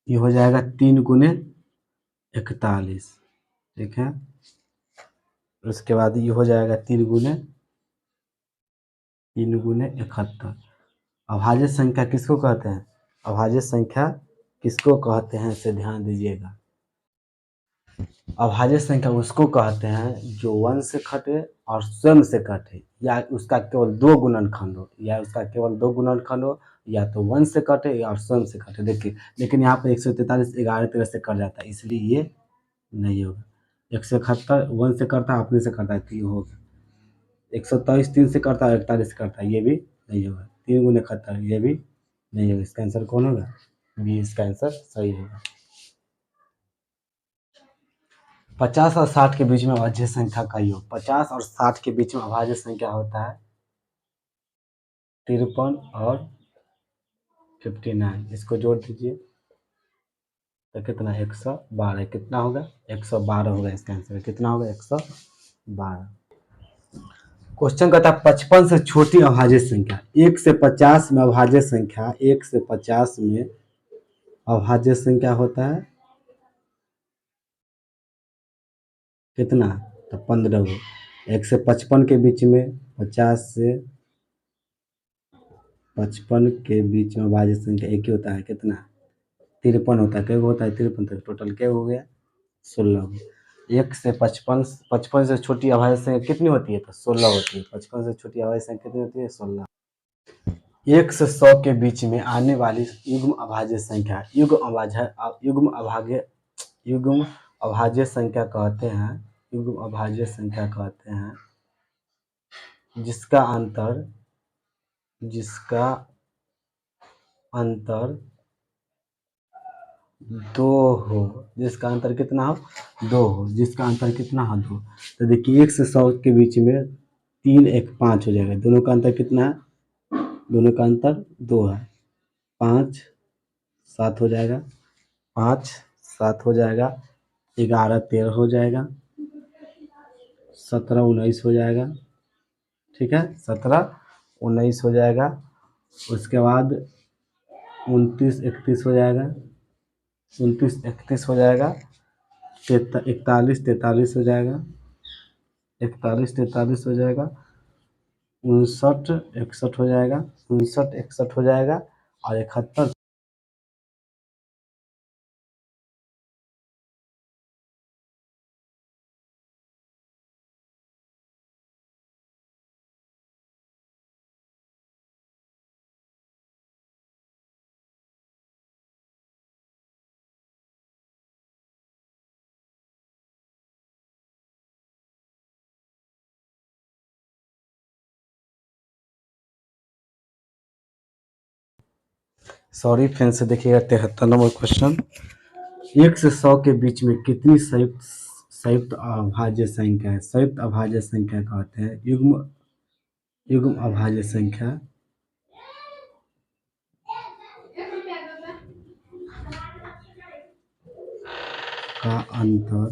ये हो जाएगा 3 गुने 41, ठीक है। उसके बाद ये हो जाएगा 3 गुने 71। अभाज्य संख्या किसको कहते हैं, अभाज्य संख्या किसको कहते हैं इसे ध्यान दीजिएगा। अभाज्य संख्या उसको कहते हैं जो 1 से घटे और स्वयं से घटे, या उसका केवल 2 गुणनखंड हो, या उसका केवल 2 गुणनखंड हो, या तो 1 से कटे या स्वयं से कटे। देखिए लेकिन यहाँ पर 143 11 13 से कट जाता है, इसलिए ये नहीं होगा। 171 1 से करता है, अपने से करता है, तो ये होगा। 123 3 से करता है, 41 से करता है, ये भी नहीं होगा। 3 गुने 71, ये भी नहीं होगा। इसका आंसर कौन होगा, बी इसका आंसर सही होगा। 50 और 60 के बीच में अभाज्य संख्या का योग। 50 और 60 के बीच में अभाज्य संख्या होता है 53 और 59। इसको जोड़ दीजिए तो कितना 112, कितना होगा 112 होगा। इसका आंसर कितना होगा 112। क्वेश्चन कहता है 55 से छोटी अभाज्य संख्या। 1 से 50 में अभाज्य संख्या, 1 से 50 में अभाज्य संख्या होता है कितना, तो 15 गो। 1 से 55 के बीच में, 50 से 55 के बीच में अभाज्य संख्या एक ही होता है, कितना 53 होता है। क्या होता है 53, तक टोटल क्या हो गया 16 गो। 1 से 55, 55 से छोटी अभाज्य संख्या कितनी होती है, तो 16 होती है। 55 से छोटी अभाज्य संख्या कितनी होती है, 16। 1 से 100 के बीच में आने वाली युग्म अभाज्य संख्या, युग्म अभाज्य संख्या कहते हैं, युग्म अभाज्य संख्या कहते हैं जिसका अंतर 2 हो, जिसका अंतर कितना हो 2 हो, जिसका अंतर कितना हो 2। तो देखिए 1 से 100 के बीच में 3 1 5 हो जाएगा। दोनों का अंतर कितना है, दोनों का अंतर 2 है। 5 7 हो जाएगा, 5 7 हो जाएगा। 11 13 हो जाएगा, 17 19 हो जाएगा, ठीक है। 17 19 हो जाएगा। उसके बाद 29 31 हो जाएगा, 29 31 हो जाएगा। 41 43 हो जाएगा, 41 43 हो जाएगा। 59 61 हो जाएगा, 59 61 हो जाएगा। और 71 सॉरी, फिर से देखिएगा 73 नंबर क्वेश्चन। 1 से 100 के बीच में कितनी संयुक्त संयुक्त अभाज्य संख्या है? संयुक्त अभाज्य संख्या कहते हैं युग्म युग्म अभाज्य संख्या का अंतर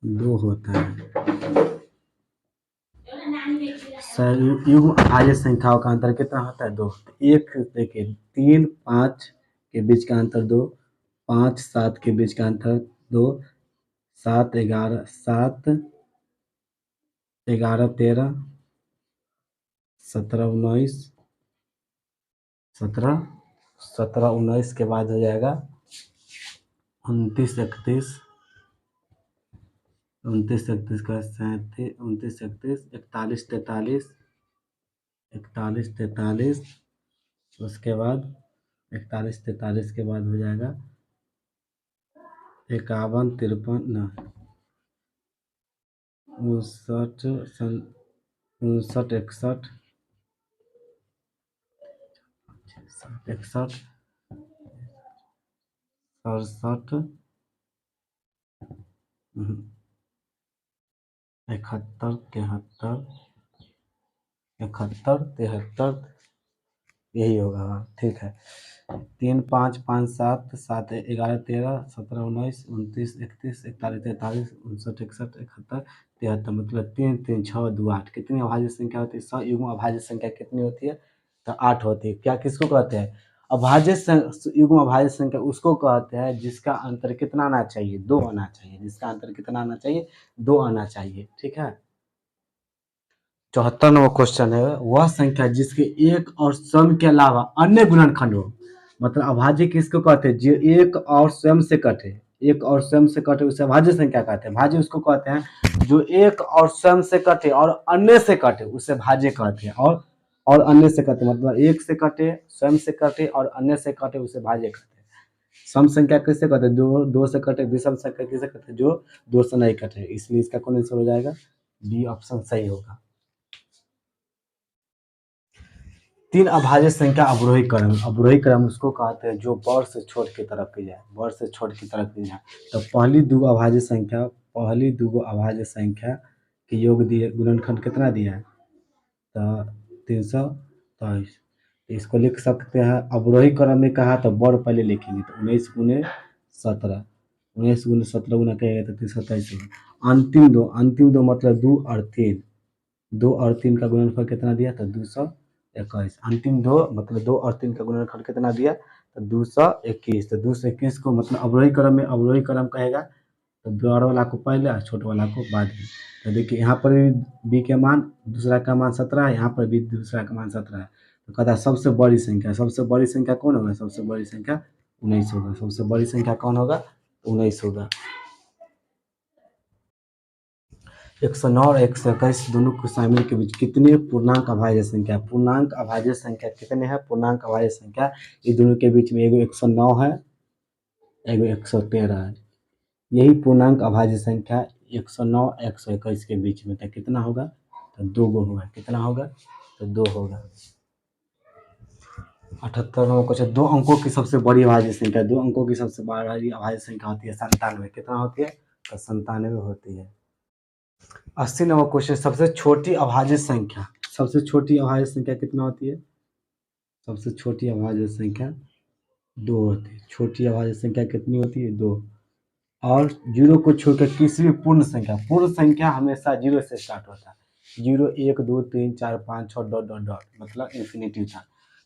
2 होता है। युग्म अभाज्य संख्याओं का अंतर कितना होता है? 2। एक देखिए 3 5 के बीच का अंतर 2, 5 7 के बीच का अंतर 2, 7 11 7 11 13 17 19 17 17 19 के बाद हो जाएगा 29 31 29 31 का 37 29 31 41 43 41 43 उसके बाद 41 43 के बाद हो जाएगा 51 53 ना 59 59 61 61 67 71 73 71 73 यही होगा। हाँ ठीक है। 3 5 5 7 7 11 13 17 19 29 31 41 43 59 61 71 73 मतलब 3 3 6 2 8 कितनी अभाज्य संख्या होती है? सयुग्म अभाज्य संख्या कितनी होती है? तो 8 होती है। क्या किसको कहते हैं? युग्म अभाज्य संख्या उसको कहते हैं जिसका अंतर कितना आना चाहिए? 2 आना चाहिए। जिसका अंतर कितना आना चाहिए? 2 आना चाहिए। ठीक है। 74 नंबर क्वेश्चन है, वह संख्या जिसके एक और स्वयं के अलावा अन्य गुणनखंड हो। मतलब अभाज्य किसको कहते हैं? जो एक और स्वयं से कटे, एक और स्वयं से कटे उसे अभाज्य संख्या कहते हैं। भाज्य उसको कहते हैं जो एक और स्वयं से कटे और अन्य से कटे उसे भाज्य कहते हैं। और अन्य से कटे मतलब एक से कटे, स्वयं से कटे और अन्य से कटे उसे भाज्य कहते हैं। सम संख्या किससे कहते हैं? दो से कटे। विषम संख्या किससे कहते हैं? जो 2 से नहीं कटे। इसलिए इसका कौन आंसर हो जाएगा? बी ऑप्शन सही होगा। 3 अभाज्य संख्या अवरोही क्रम। अवरोही क्रम उसको कहते हैं जो बढ़ से छोट की तरफ की जाए, बढ़ से छोट की तरफ की जाए। तो पहली दो अभाज्य संख्या के योग दिए, गुणनखंड कितना दिया है? तो 323। इसको लिख सकते हैं अवरोही क्रम में। कहा तो बढ़ पहले लिखेंगे तो 19 गुने 17, 19 गुने 17 गुना कहेगा तो 327 होगा। अंतिम दो मतलब 2 और 3, 2 और 3 का गुणनफल कितना दिया? तो 221। अंतिम 2 मतलब 2 और 3 का गुणनफल कितना दिया? तो 221। तो 221 को मतलब अवरोही क्रम कहेगा तो बड़ वाला को पहले और छोटे वाला को बाद में। तो देखिए यहाँ पर भी बी के मान दूसरा का मान 17 है, यहाँ पर भी दूसरा का मान 17 है। तो कहता है सबसे बड़ी संख्या कौन होगा? सबसे बड़ी संख्या 19 होगा। सबसे बड़ी संख्या कौन होगा? 19 होगा। 109 और 121 दोनों को शामिल के बीच कितने पूर्णांक अभाज्य संख्या? पूर्णांक अभाज्य संख्या कितने हैं? पूर्णांक अभाज्य संख्या ये दोनों के बीच में एगो 109 है, एगो 113 है। यही पूर्णांक अभाज्य संख्या 109 121 के बीच में था। कितना होगा? तो 2 गो होगा। कितना होगा? तो 2 होगा। 78 नंबर क्वेश्चन, 2 अंकों की सबसे बड़ी अभाज्य संख्या। 2 अंकों की सबसे बड़ी अभाज्य संख्या होती है 97। कितना होती है? तो 97 होती है। 80 नंबर क्वेश्चन, सबसे छोटी अभाज्य संख्या। सबसे छोटी अभाज्य संख्या कितना होती है? सबसे छोटी अभाज्य संख्या 2 होती है। छोटी अभाज्य संख्या कितनी होती है? 2। और 0 को छोड़कर किसी भी पूर्ण संख्या हमेशा 0 से स्टार्ट होता है। 0 1 2 3 4 5 6 डॉट डॉट डॉट मतलब इन्फिनिटी था।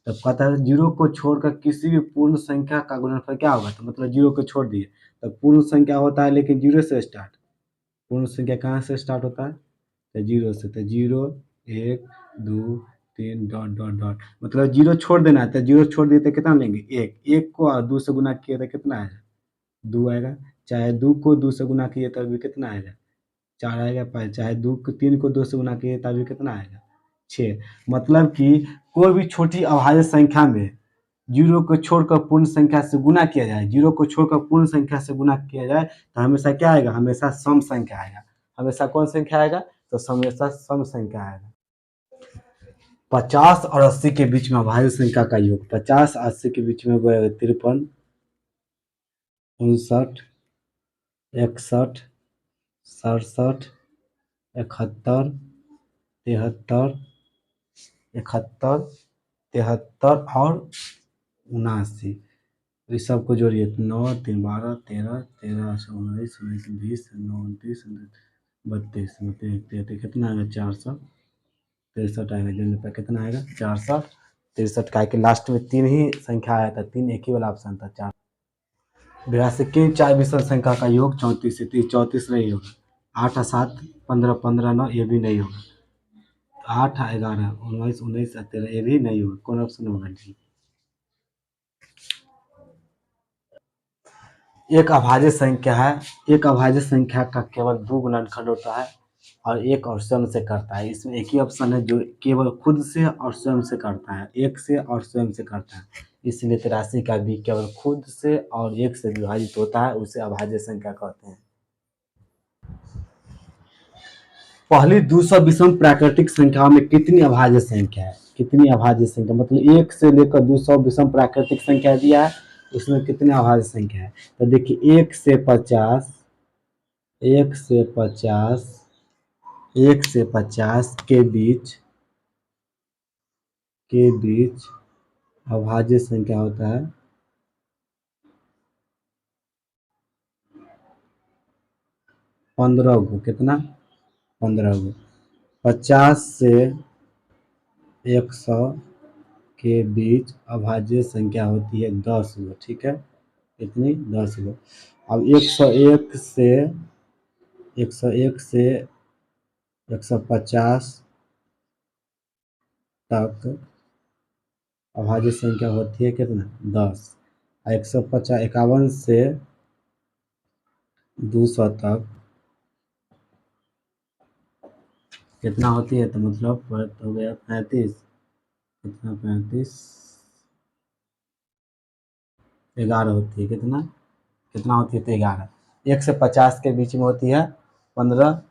तब कहता है 0 को छोड़कर किसी भी पूर्ण संख्या का गुणनफल क्या होगा? तो मतलब 0 को छोड़ दिए तो पूर्ण संख्या होता है लेकिन 0 से स्टार्ट। पूर्ण संख्या कहाँ से स्टार्ट होता है? तो 0 से। तो 0 1 2 3 डॉट डॉट डॉट मतलब 0 छोड़ देना है। तो 0 छोड़ दिए तो कितना लेंगे? 1 को 2 से गुना किए तो कितना आएगा? 2 आएगा। चाहे 2 को 2 से गुना किए तब भी कितना आएगा? 4 आएगा। चाहे 3 को 2 से गुना किए तब भी कितना आएगा? 6। मतलब कि कोई भी छोटी अभाज्य संख्या में 0 को छोड़कर पूर्ण संख्या से गुना किया जाए, 0 को छोड़कर पूर्ण संख्या से गुना किया जाए तो हमेशा क्या आएगा? हमेशा सम संख्या आएगा। हमेशा कौन संख्या आएगा? तो हमेशा सम संख्या आएगा। 50 और 80 के बीच में अभाज्य संख्या का योग, 50 80 के बीच में 53, 59, 61, 67, 71, 73, 71, 73 और 79। इस सबको जोड़िए, 9 3 12 13 13 19 19 20 9 29 32 33 कितना आएगा 463 आएगा। जोड़ने पर कितना आएगा 463 का, कि लास्ट में 3 ही संख्या आया था, 3 एक ही वाला ऑप्शन था 4। 82 किन 4 विषम संख्या का योग 34 है, 34 नहीं होगा। 8 और 7 15 15 9 ये भी नहीं होगा। 8 11 19 19 13 ये भी नहीं होगा। कौन ऑप्शन होगा जी? एक अभाज्य संख्या है, एक अभाज्य संख्या का केवल 2 गुणनखंड होता है और एक और स्वयं से करता है। इसमें एक ही ऑप्शन है जो केवल खुद से और स्वयं से करता है, एक से और स्वयं से करता है। इसलिए 83 का भी केवल खुद से और एक से विभाजित होता है, उसे अभाज्य संख्या कहते हैं। पहली 200 विषम प्राकृतिक संख्याओं में कितनी अभाज्य संख्या है? कितनी अभाज्य संख्या, मतलब 1 से लेकर 200 विषम प्राकृतिक संख्या दिया है, उसमें कितनी अभाज्य संख्या है? तो देखिए 1 से 50, 1 से 50, 1 से 50 के बीच अभाज्य संख्या होता है 15 गो। कितना? 15 गो। 50 से 100 के बीच अभाज्य संख्या होती है 10 गो। ठीक है, कितनी? 10 गो। अब 101 से 150 तक अभाज्य संख्या होती है कितना? 10। 150 51 से 200 तक कितना होती है? तो मतलब हो गया 35। कितना? 35 11 होती है। कितना? कितना होती है? तो 11। 1 से 50 के बीच में होती है 15,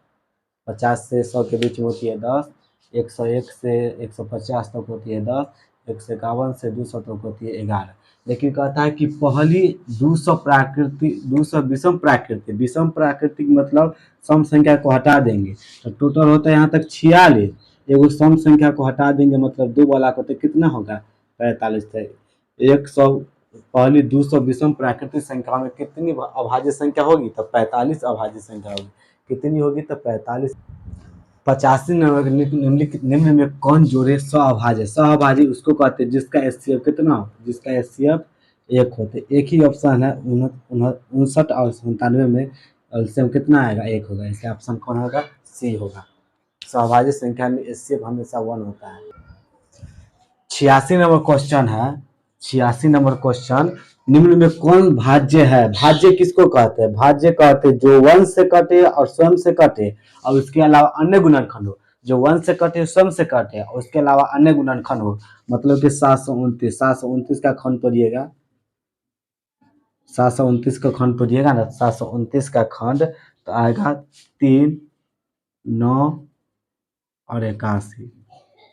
50 से 100 के बीच में होती है 10, 101 से 150 तक होती है 10, 151 से 200 तक होती है 11। लेकिन कहता है कि पहली 200 विषम प्राकृतिक मतलब सम संख्या को हटा देंगे तो टोटल होता है यहाँ तक 46। एगो सम संख्या को हटा देंगे मतलब 2 वाला को, तो कितना होगा? 45। 100 पहली 200 विषम प्राकृतिक संख्या में कितनी अभाज्य संख्या होगी? तो 45 अभाज्य संख्या होगी। कितनी होगी? तो 45। 85 नंबर निम्न में कौन जोड़े सअभाज्य? सअभाज्य उसको कहते हैं जिसका एचसीएफ कितना हो? जिसका एचसीएफ 1 होते। एक ही ऑप्शन है 59 और 97 में एलसीएम कितना आएगा? 1 होगा। इसका ऑप्शन कौन होगा? सी होगा। सअभाज्य संख्या में एचसीएफ हमेशा 1 होता है। 86 नंबर क्वेश्चन है। 86 नंबर क्वेश्चन, निम्न में कौन भाज्य है? भाज्य किसको कहते हैं? भाज्य कहते हैं जो 1 से कटे और स्वयं से कटे और उसके अलावा अन्य गुणनखंड हो। जो 1 से कटे, स्वयं से कटे और उसके अलावा अन्य गुणनखंड हो। मतलब कि 729 का खंड तोड़िएगा, 729 का खंड तोड़िएगा ना, 729 का खंड तो आएगा 3 9 और 81।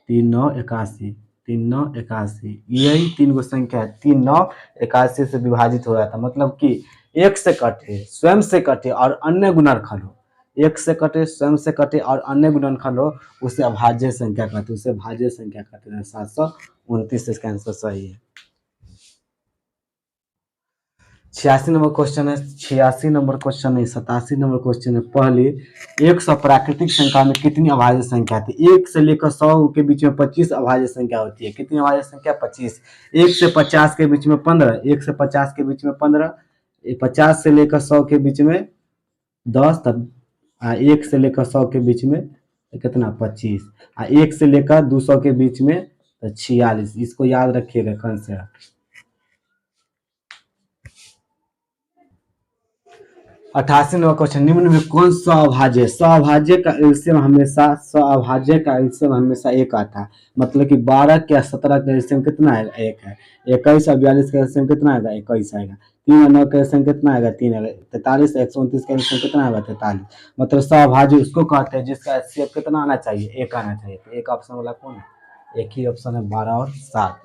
3 9 81, 3 9 81, यही 3 गो संख्या है। 3 9 81 से विभाजित हो रहा था, मतलब कि 1 से कटे, स्वयं से कटे और अन्य गुणनखंड हो। 1 से कटे, स्वयं से कटे और अन्य गुणनखंड हो, उसे अभाज्य संख्या कहते हैं, उसे भाज्य संख्या कहते हैं। 729 इसका आंसर सही है। 86 नंबर क्वेश्चन है, 86 नंबर क्वेश्चन नहीं 87 नंबर क्वेश्चन है। पहले 100 प्राकृतिक संख्या में कितनी अभाज्य संख्या थी? 1 से लेकर 100 के बीच में 25 अभाज्य संख्या होती है। कितनी अभाज्य संख्या? 25। 1 से 50 के बीच में 15, 1 से 50 के बीच में 15, 50 से लेकर 100 के बीच में 10, तब 1 से लेकर 100 के बीच में कितना? 25। 1 से लेकर 200 के बीच में 46। इसको याद रखिएगा कंसेप्ट। 88 नंबर क्वेश्चन, निम्न में कौन सअभाज्य? सअभाज्य का एलसीएम हमेशा 1 आता है। मतलब कि 12 के 17 का एलसीएम कितना आएगा? 1 है। 21 और 42 का एलसीएम कितना आएगा? 21 आएगा। 3 और 9 का एलसीएम कितना आएगा? 3 आएगा। 43 129 का एलसीएम कितना आएगा? 43। मतलब सअभाज्य उसको कहते हैं जिसका एचसीएफ कितना आना चाहिए? 1 आना चाहिए। तो एक ऑप्शन वाला कौन है? एक ही ऑप्शन है 12 और 7।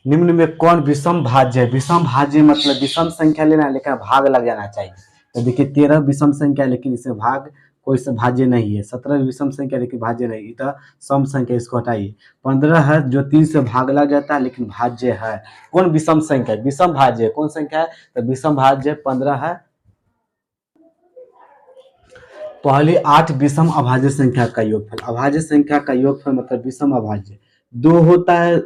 निम्न में कौन विषम भाज्य है? विषम भाज्य मतलब विषम संख्या लेना है लेकिन भाग लग जाना चाहिए। तो देखिए 13 विषम संख्या लेकिन इसे भाग कोई से भाज्य नहीं है। 17 विषम संख्या लेकिन भाज्य नहीं, तो सम संख्या, इसको हटाइए। 15 है जो 3 से भाग लग जाता है लेकिन भाज्य है। कौन विषम संख्या? विषम भाज्य कौन संख्या है? तो विषम भाज्य 15 है। पहली 8 विषम अभाज्य संख्या का योगफल। अभाज्य संख्या का योगफल मतलब विषम अभाज्य। दो होता है,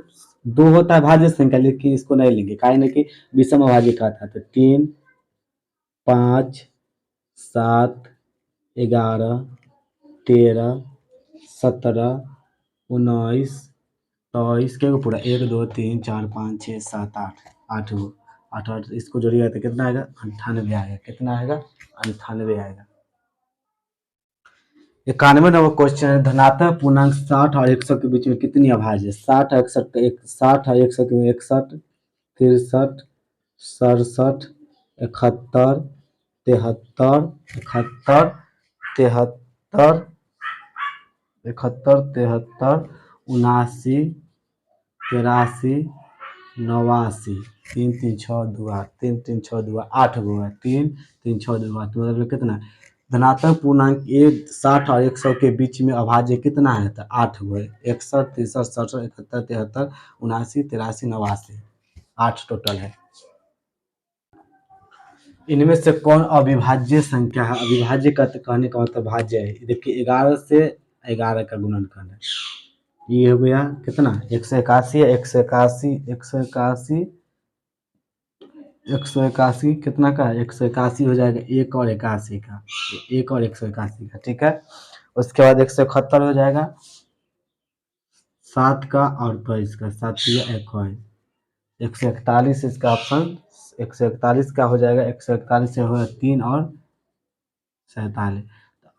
दो होता है भाज्य संख्या लेकिन इसको नहीं लेंगे, कारण कि विषम अभाज्य का था। तो 3, 5, 7, 11, 13, 17, 19, 23 क्या पूरा 1 2 3 4 5 6 7 8 8 गो 8 8 इसको जोड़िएगा तो कितना आएगा? 98 आएगा। कितना आएगा? 98 आएगा। 91 नंबर क्वेश्चन है, धनात्मक पूर्णांक 60 और 100 के बीच में कितनी अभाज्य है? 60 और 61 का 60 और 100 के बीच 61, 63, 67, 71, 73, 71, 73, 71, 73, 79, 83, 89, 3 3 6 2 8, 3 3 6 2 8 गो है। 3 3 6 2 8 मतलब कितना? धनात्मक पूर्णांक 60 और 100 के बीच में अभाज्य कितना है? तो 8 गो है। 61, 63, 67, 71, 73, 79, 83, 89, 8 टोटल है। इनमें से कौन अविभाज्य संख्या है? अविभाज्य का कहने का मतलब भाज्य है। देखिए 11 से 11 का गुणनखंड है। ये हो गया कितना? 181 है। 181, 181, 181 कितना का है? 181 हो जाएगा 1 और 81 का, 1 और 181 का, ठीक है। उसके बाद 171 हो जाएगा 7 का और 22 का, 7 या 1 है। 141 इसका ऑप्शन, 141 का हो जाएगा, 141 से होगा 3 और 47।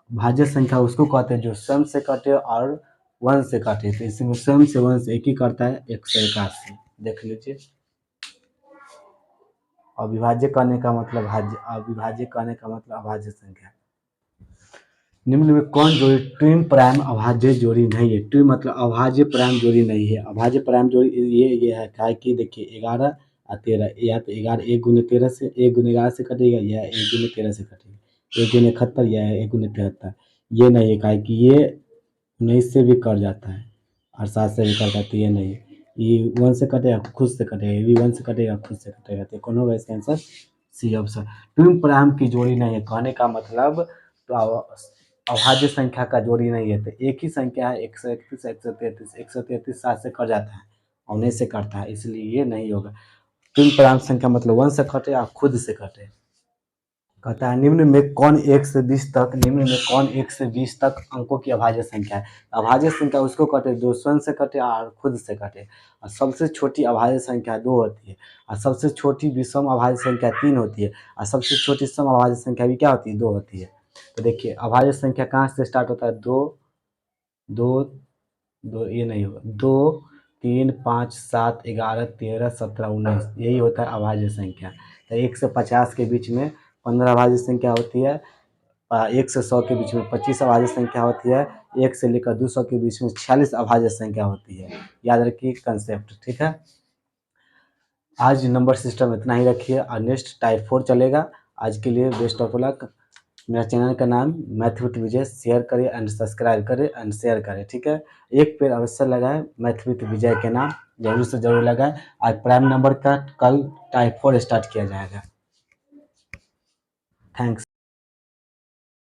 भाज्य संख्या उसको कहते हैं जो स्वयं से कटे और वन से कटे। तो इसमें स्वयं से वन से एक ही करता है, 181। देख लीजिए। अविभाज्य करने का मतलब भाज्य, अविभाज्य करने का मतलब अभाज्य संख्या। निम्न में कौन जोड़ी ट्विन प्राइम अभाज्य जोड़ी नहीं है? ट्विन मतलब अभाज्य प्राइम जोड़ी नहीं है। अभाज्य प्राइम जोड़ी ये है क्या कि देखिए 11 और 13, या तो 11 1 गुने 13 से 1 गुने 11 से कटेगा, या 1 गुने 13 से कटेगा, 1 गुने 71 या 1 गुने 73। ये नहीं है क्या कि ये 19 से भी कट जाता है और 7 से भी कट जाता है। ये नहीं है, ये 1 से कटेगा खुद से कटेगा, ये भी 1 से कटेगा खुद से कटेगा। तो कौन होगा इसका answer? C option. Twin prime की जोड़ी नहीं है कहने का मतलब तो अभाज्य संख्या का जोड़ी नहीं है। तो एक ही संख्या है 131, 133, 133 7 से कट जाता है, 19 से कटता है, इसलिए ये नहीं होगा। ट्विन प्राइम संख्या मतलब 1 से कटे और खुद से कटे। कहता है निम्न में कौन 1 से 20 तक, निम्न में कौन 1 से 20 तक अंकों की अभाज्य संख्या है? अभाज्य संख्या उसको कटे जो स्वयं से कटे और खुद से कटे। और सबसे छोटी अभाज्य संख्या 2 होती है, और सबसे छोटी विषम अभाज्य संख्या 3 होती है, और सबसे छोटी सम अभाज्य संख्या भी क्या होती है? 2 होती है। तो देखिए अभाज्य संख्या कहाँ से स्टार्ट होता है? 2 2 2, ये नहीं होगा, 2 3 5 7 11 13 17 19, यही होता है अभाज्य संख्या। तो 1 से 50 के बीच में 15 अभाज्य संख्या होती है, 1 से 100 के बीच में 25 अभाज्य संख्या होती है, 1 से लेकर 200 के बीच में 46 अभाज्य संख्या होती है। याद रखिए कंसेप्ट, ठीक है। आज नंबर सिस्टम इतना ही रखिए और नेक्स्ट टाइप 4 चलेगा। आज के लिए बेस्ट ऑफ लक। मेरा चैनल का नाम मैथ विथ विजय, शेयर करें एंड सब्सक्राइब करें एंड शेयर करें, ठीक है। एक पेड़ अवश्य लगाएं मैथ विथ विजय के नाम, जरूर से जरूर लगाएं। आज प्राइम नंबर का कल टाइप 4 स्टार्ट किया जाएगा। थैंक्स।